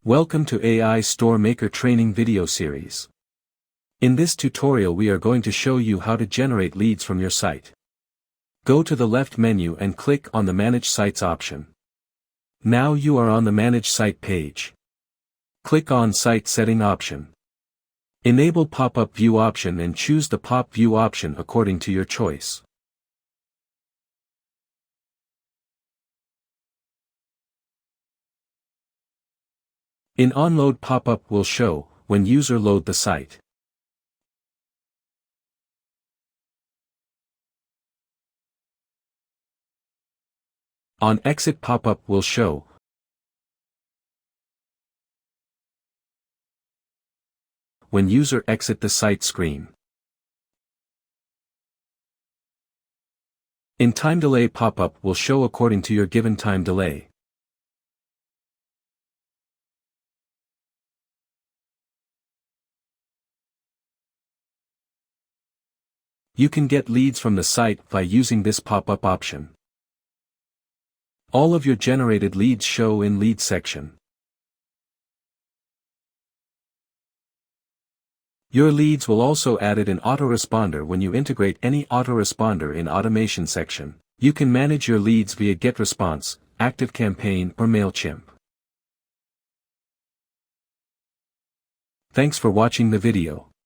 Welcome to AISiteMaker training video series. In this tutorial we are going to show you how to generate leads from your site. Go to the left menu and click on the Manage Sites option. Now you are on the Manage Site page. Click on Site Setting option. Enable Pop-up View option and choose the Pop View option according to your choice. In onload pop-up will show when user load the site. On exit pop-up will show when user exit the site screen. In time delay pop-up will show according to your given time delay. You can get leads from the site by using this pop-up option. All of your generated leads show in Leads section. Your leads will also added in autoresponder when you integrate any autoresponder in automation section. You can manage your leads via GetResponse, ActiveCampaign or MailChimp. Thanks for watching the video.